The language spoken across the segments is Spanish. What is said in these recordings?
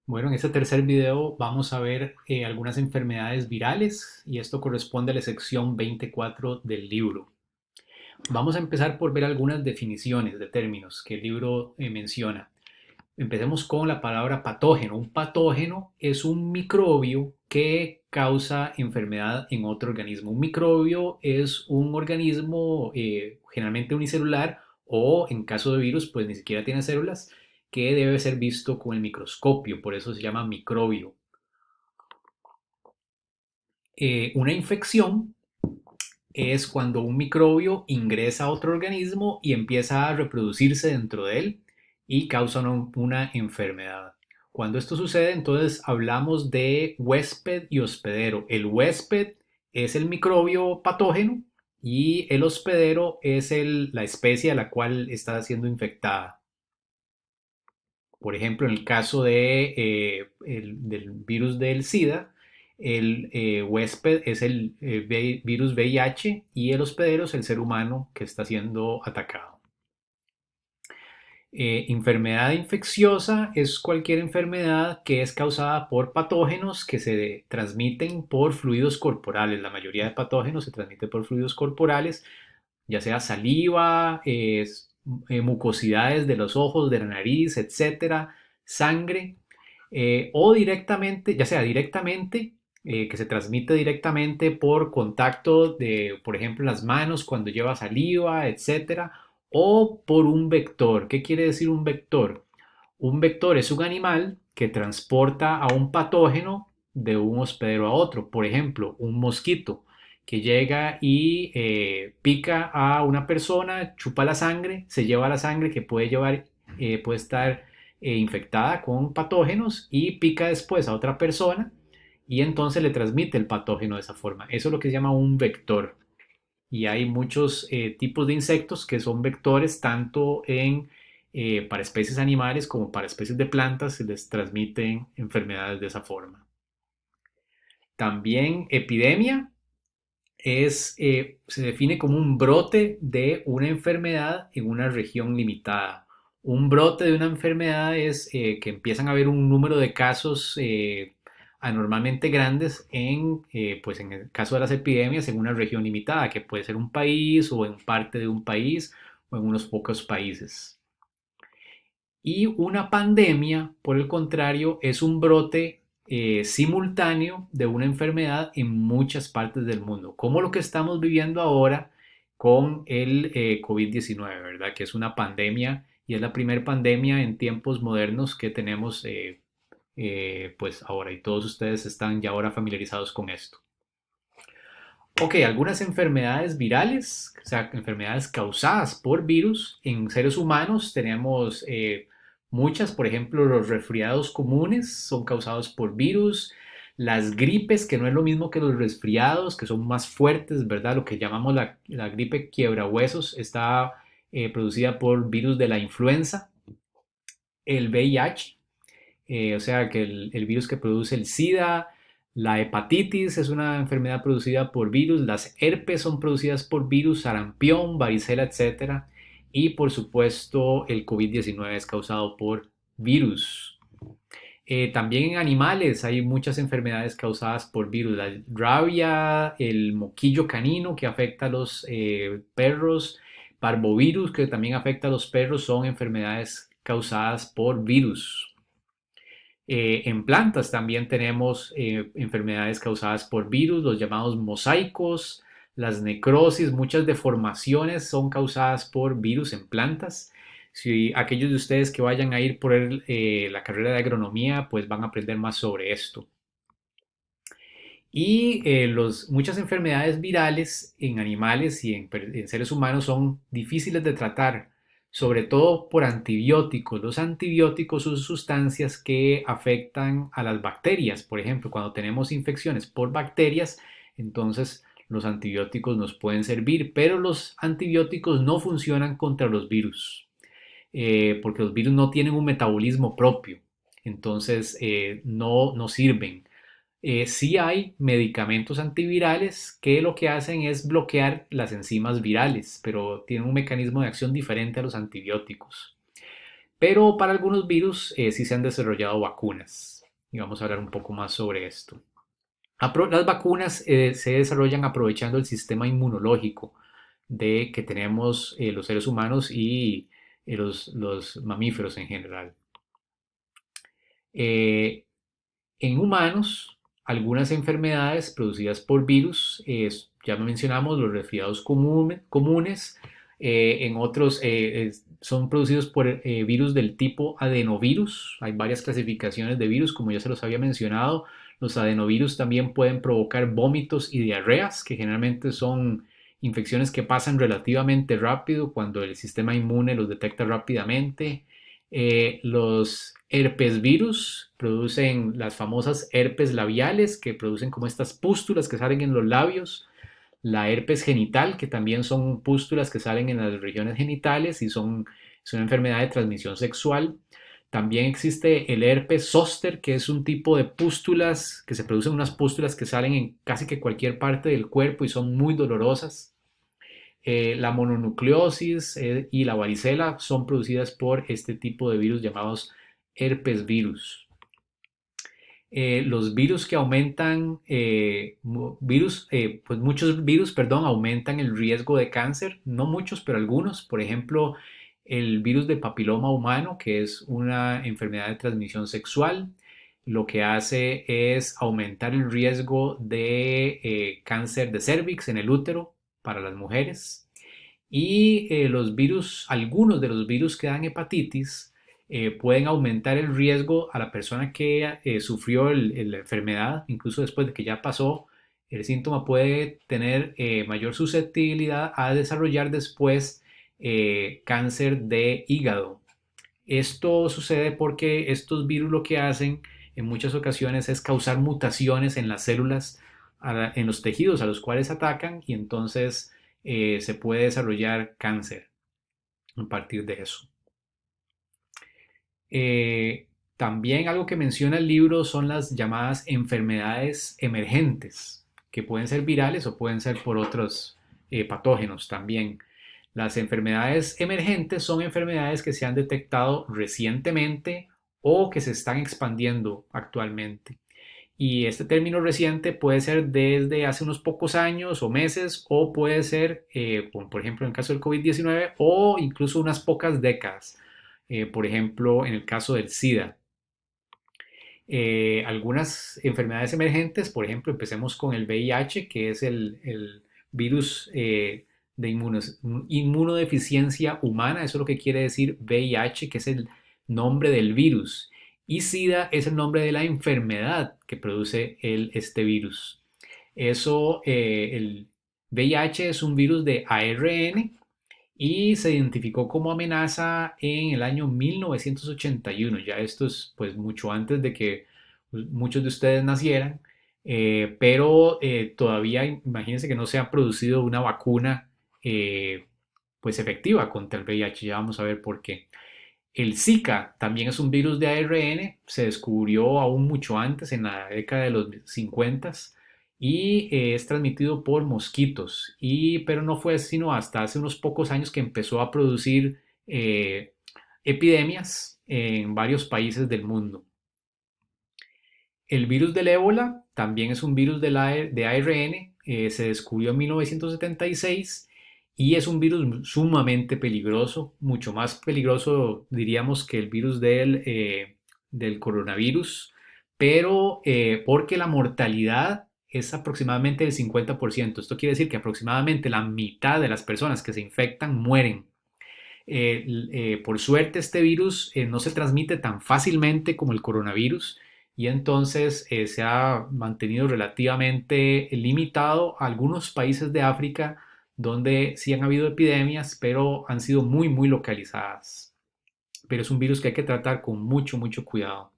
Bueno, en este tercer video vamos a ver algunas enfermedades virales y esto corresponde a la sección 24 del libro. Vamos a empezar por ver algunas definiciones de términos que el libro menciona. Empecemos con la palabra patógeno. Un patógeno es un microbio que causa enfermedad en otro organismo. Un microbio es un organismo generalmente unicelular o en caso de virus pues ni siquiera tiene células que debe ser visto con el microscopio, por eso se llama microbio. Una infección es cuando un microbio ingresa a otro organismo y empieza a reproducirse dentro de él y causa una enfermedad. Cuando esto sucede, entonces hablamos de huésped y hospedero. El huésped es el microbio patógeno y el hospedero es la especie a la cual está siendo infectada. Por ejemplo, en el caso del virus del SIDA, el huésped es el virus VIH y el hospedero es el ser humano que está siendo atacado. Enfermedad infecciosa es cualquier enfermedad que es causada por patógenos que se transmiten por fluidos corporales. La mayoría de patógenos se transmiten por fluidos corporales, ya sea saliva, mucosidades de los ojos, de la nariz, etcétera, sangre, o directamente, ya sea directamente, que se transmite directamente por contacto de, por ejemplo, las manos cuando lleva saliva, etcétera, o por un vector. ¿Qué quiere decir un vector? Un vector es un animal que transporta a un patógeno de un hospedero a otro. Por ejemplo, un mosquito que llega y pica a una persona, chupa la sangre, se lleva la sangre que puede llevar, puede estar infectada con patógenos y pica después a otra persona y entonces le transmite el patógeno de esa forma. Eso es lo que se llama un vector. Y hay muchos tipos de insectos que son vectores tanto para especies animales como para especies de plantas, se les transmiten enfermedades de esa forma. También epidemia se define como un brote de una enfermedad en una región limitada. Un brote de una enfermedad es que empiezan a haber un número de casos anormalmente grandes pues en el caso de las epidemias en una región limitada, que puede ser un país o en parte de un país o en unos pocos países. Y una pandemia, por el contrario, es un brote simultáneo de una enfermedad en muchas partes del mundo, como lo que estamos viviendo ahora con el COVID-19, ¿verdad? Que es una pandemia y es la primera pandemia en tiempos modernos que tenemos pues ahora y todos ustedes están ya ahora familiarizados con esto. Ok, algunas enfermedades virales, o sea, enfermedades causadas por virus en seres humanos, tenemos muchas, por ejemplo, los resfriados comunes son causados por virus, las gripes, que no es lo mismo que los resfriados, que son más fuertes, ¿verdad? Lo que llamamos la gripe quiebrahuesos está producida por virus de la influenza, el VIH, o sea, que el virus que produce el SIDA, la hepatitis es una enfermedad producida por virus, las herpes son producidas por virus, sarampión, varicela, etcétera. Y por supuesto, el COVID-19 es causado por virus. También en animales hay muchas enfermedades causadas por virus. La rabia, el moquillo canino que afecta a los perros, parvovirus que también afecta a los perros, son enfermedades causadas por virus. En plantas también tenemos enfermedades causadas por virus, los llamados mosaicos, las necrosis, muchas deformaciones son causadas por virus en plantas. Si aquellos de ustedes que vayan a ir por la carrera de agronomía, pues van a aprender más sobre esto. Y muchas enfermedades virales en animales y en seres humanos son difíciles de tratar, sobre todo por antibióticos. Los antibióticos son sustancias que afectan a las bacterias. Por ejemplo, cuando tenemos infecciones por bacterias, entonces los antibióticos nos pueden servir, pero los antibióticos no funcionan contra los virus, porque los virus no tienen un metabolismo propio, entonces no sirven. Sí hay medicamentos antivirales que lo que hacen es bloquear las enzimas virales, pero tienen un mecanismo de acción diferente a los antibióticos. Pero para algunos virus sí se han desarrollado vacunas. y vamos a hablar un poco más sobre esto. Las vacunas se desarrollan aprovechando el sistema inmunológico de que tenemos los seres humanos y los mamíferos en general. Eh, en humanos, algunas enfermedades producidas por virus, ya mencionamos los resfriados comunes, en otros son producidos por virus del tipo adenovirus. Hay varias clasificaciones de virus, como ya se los había mencionado. Los adenovirus también pueden provocar vómitos y diarreas, que generalmente son infecciones que pasan relativamente rápido cuando el sistema inmune los detecta rápidamente. Los herpes virus producen las famosas herpes labiales, que producen como estas pústulas que salen en los labios. La herpes genital, que también son pústulas que salen en las regiones genitales y es una enfermedad de transmisión sexual. También existe el herpes zóster, que es un tipo de pústulas, que se producen unas pústulas que salen en casi que cualquier parte del cuerpo y son muy dolorosas. La mononucleosis y la varicela son producidas por este tipo de virus llamados herpes virus. Los virus que aumentan, pues muchos virus, perdón, aumentan el riesgo de cáncer, no muchos, pero algunos. Por ejemplo, el virus de papiloma humano, que es una enfermedad de transmisión sexual, lo que hace es aumentar el riesgo de cáncer de cervix en el útero para las mujeres. Y los virus, algunos de los virus que dan hepatitis, pueden aumentar el riesgo a la persona que sufrió la enfermedad, incluso después de que ya pasó. El síntoma puede tener mayor susceptibilidad a desarrollar después cáncer de hígado. Esto sucede porque estos virus lo que hacen en muchas ocasiones es causar mutaciones en las células, en los tejidos a los cuales atacan, y entonces se puede desarrollar cáncer a partir de eso. Eh, También algo que menciona el libro son las llamadas enfermedades emergentes, que pueden ser virales o pueden ser por otros patógenos también. Las enfermedades emergentes son enfermedades que se han detectado recientemente o que se están expandiendo actualmente. Y este término reciente puede ser desde hace unos pocos años o meses, o puede ser, como por ejemplo en el caso del COVID-19, o incluso unas pocas décadas. Por ejemplo, en el caso del SIDA. Algunas enfermedades emergentes, por ejemplo, empecemos con el VIH, que es el virus de inmunodeficiencia humana. Eso es lo que quiere decir VIH, que es el nombre del virus. Y SIDA es el nombre de la enfermedad que produce este virus. El VIH es un virus de ARN y se identificó como amenaza en el año 1981. Ya esto es pues mucho antes de que muchos de ustedes nacieran, pero todavía imagínense que no se ha producido una vacuna pues efectiva contra el VIH. Ya vamos a ver por qué. El Zika también es un virus de ARN, se descubrió aún mucho antes, en la década de los 50, y es transmitido por mosquitos, pero no fue sino hasta hace unos pocos años que empezó a producir epidemias en varios países del mundo. El virus del ébola también es un virus de ARN, se descubrió en 1976 y es un virus sumamente peligroso, mucho más peligroso diríamos que el virus del coronavirus, pero porque la mortalidad es aproximadamente del 50%. Esto quiere decir que aproximadamente la mitad de las personas que se infectan mueren. Por suerte este virus no se transmite tan fácilmente como el coronavirus, y entonces se ha mantenido relativamente limitado a algunos países de África donde sí han habido epidemias, pero han sido muy, muy localizadas. Pero es un virus que hay que tratar con mucho, mucho cuidado.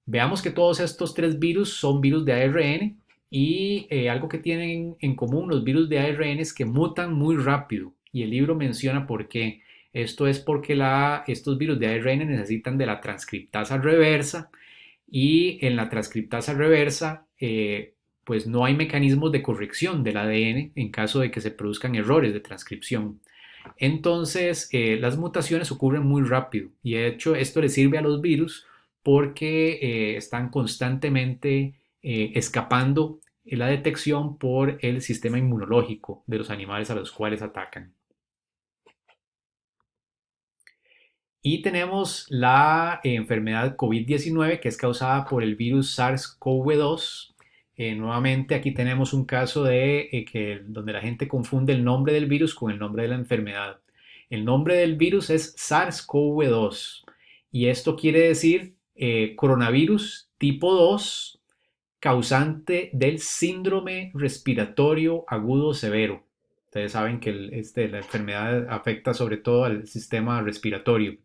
Veamos que todos estos tres virus son virus de ARN, y algo que tienen en común los virus de ARN es que mutan muy rápido, y el libro menciona por qué. Esto es porque estos virus de ARN necesitan de la transcriptasa reversa, y en la transcriptasa reversa pues no hay mecanismos de corrección del ADN en caso de que se produzcan errores de transcripción. Entonces las mutaciones ocurren muy rápido, y de hecho esto le sirve a los virus porque están constantemente escapando la detección por el sistema inmunológico de los animales a los cuales atacan. Y tenemos la enfermedad COVID-19 que es causada por el virus SARS-CoV-2. Nuevamente aquí tenemos un caso de donde la gente confunde el nombre del virus con el nombre de la enfermedad. El nombre del virus es SARS-CoV-2 y esto quiere decir coronavirus tipo 2 causante del síndrome respiratorio agudo severo. Ustedes saben que la enfermedad afecta sobre todo al sistema respiratorio.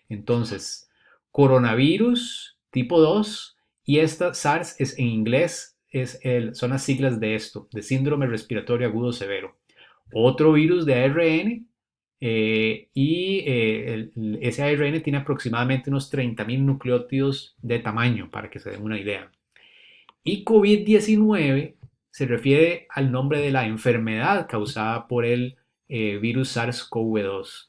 Entonces, coronavirus tipo 2 y esta SARS es en inglés, son las siglas de esto, de síndrome respiratorio agudo severo. Otro virus de ARN ese ARN tiene aproximadamente unos 30.000 nucleótidos de tamaño, para que se den una idea. Y COVID-19 se refiere al nombre de la enfermedad causada por el virus SARS-CoV-2.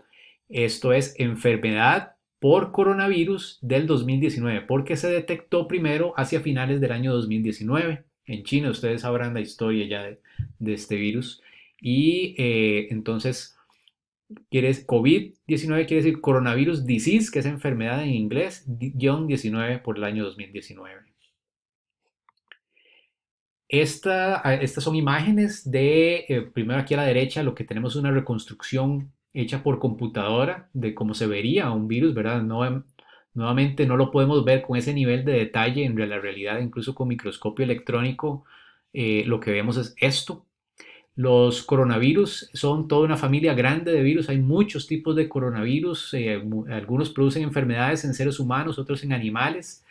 Esto es enfermedad por coronavirus del 2019, porque se detectó primero hacia finales del año 2019. En China, ustedes sabrán la historia ya de este virus. Y entonces, COVID-19 quiere decir coronavirus disease, que es enfermedad en inglés, -19 por el año 2019. Estas son imágenes de, primero aquí a la derecha, lo que tenemos es una reconstrucción hecha por computadora de cómo se vería un virus, ¿verdad? No, nuevamente no lo podemos ver con ese nivel de detalle en la realidad, incluso con microscopio electrónico, lo que vemos es esto. Los coronavirus son toda una familia grande de virus, hay muchos tipos de coronavirus, algunos producen enfermedades en seres humanos, otros en animales,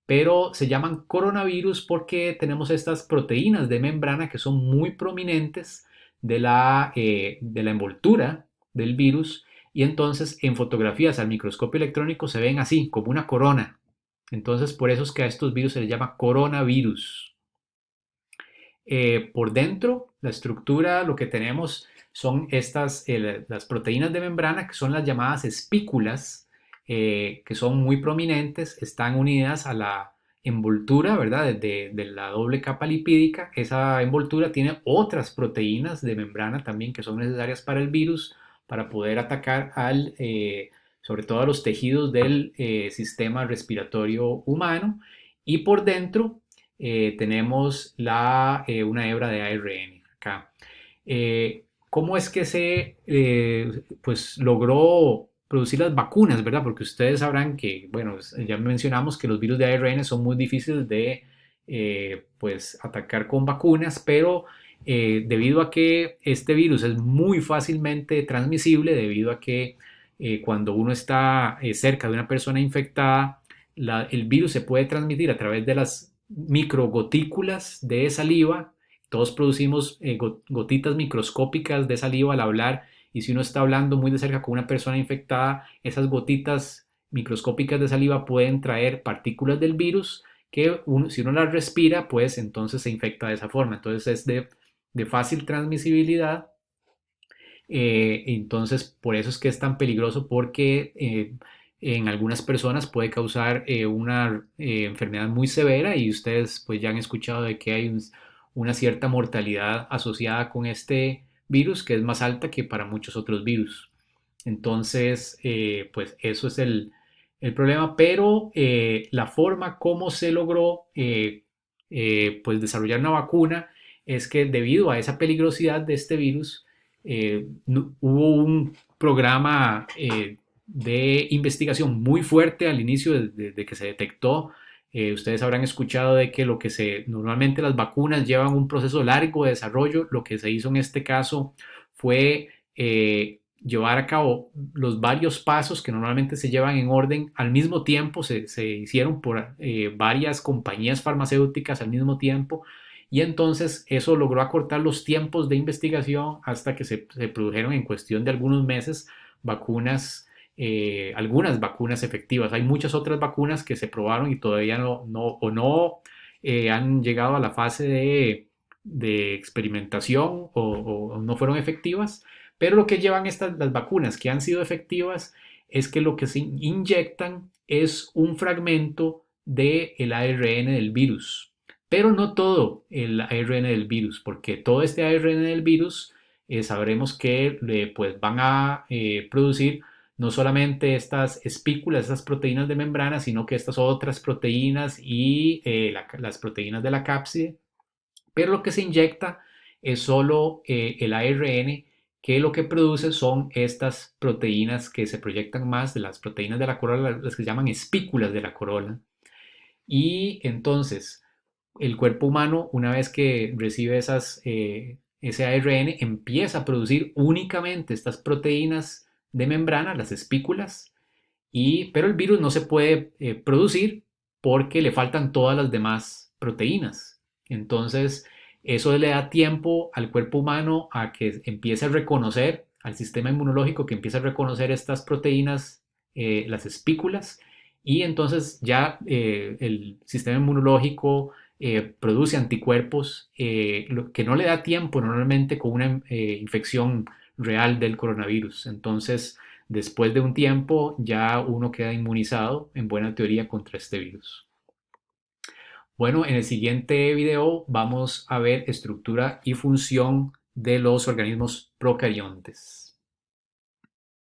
pero se llaman coronavirus porque tenemos estas proteínas de membrana que son muy prominentes de la envoltura del virus y entonces en fotografías al microscopio electrónico se ven así, como una corona. Entonces por eso es que a estos virus se les llama coronavirus. Por dentro, la estructura, lo que tenemos son las proteínas de membrana que son las llamadas espículas, que son muy prominentes, están unidas a la envoltura, ¿verdad? De la doble capa lipídica. Esa envoltura tiene otras proteínas de membrana también que son necesarias para el virus, para poder atacar sobre todo a los tejidos del sistema respiratorio humano. Y por dentro tenemos una hebra de ARN acá. ¿Cómo es que se pues logró producir las vacunas, verdad? Porque ustedes sabrán que, bueno, ya mencionamos que los virus de ARN son muy difíciles de pues atacar con vacunas, pero debido a que este virus es muy fácilmente transmisible, debido a que cuando uno está cerca de una persona infectada, el virus se puede transmitir a través de las microgotículas de saliva. Todos producimos gotitas microscópicas de saliva al hablar y si uno está hablando muy de cerca con una persona infectada, esas gotitas microscópicas de saliva pueden traer partículas del virus que si uno las respira, pues entonces se infecta de esa forma. Entonces es de fácil transmisibilidad. Entonces por eso es que es tan peligroso porque en algunas personas puede causar una enfermedad muy severa y ustedes pues ya han escuchado de que hay una cierta mortalidad asociada con este virus que es más alta que para muchos otros virus. Entonces, pues eso es el problema, pero la forma como se logró pues desarrollar una vacuna es que debido a esa peligrosidad de este virus, hubo un programa de investigación muy fuerte al inicio de que se detectó. Ustedes habrán escuchado de que normalmente las vacunas llevan un proceso largo de desarrollo. Lo que se hizo en este caso fue llevar a cabo los varios pasos que normalmente se llevan en orden al mismo tiempo, se hicieron por varias compañías farmacéuticas al mismo tiempo y entonces eso logró acortar los tiempos de investigación hasta que se produjeron en cuestión de algunos meses vacunas, algunas vacunas efectivas. Hay muchas otras vacunas que se probaron y todavía no han llegado a la fase de experimentación o no fueron efectivas, pero lo que llevan las vacunas que han sido efectivas es que lo que se inyectan es un fragmento del ARN del virus, pero no todo el ARN del virus, porque todo este ARN del virus sabremos que pues van a producir no solamente estas espículas, estas proteínas de membrana, sino que estas otras proteínas y las proteínas de la cápside, pero lo que se inyecta es solo el ARN, que lo que produce son estas proteínas que se proyectan más de las proteínas de la corola, las que se llaman espículas de la corola. Y entonces el cuerpo humano, una vez que recibe ese ARN, empieza a producir únicamente estas proteínas de membrana, las espículas, pero el virus no se puede producir porque le faltan todas las demás proteínas. Entonces, eso le da tiempo al cuerpo humano a que empiece a reconocer, al sistema inmunológico que empiece a reconocer estas proteínas, las espículas, y entonces ya el sistema inmunológico produce anticuerpos que no le da tiempo normalmente con una infección real del coronavirus. Entonces, después de un tiempo ya uno queda inmunizado en buena teoría contra este virus. Bueno, en el siguiente video vamos a ver estructura y función de los organismos procariontes.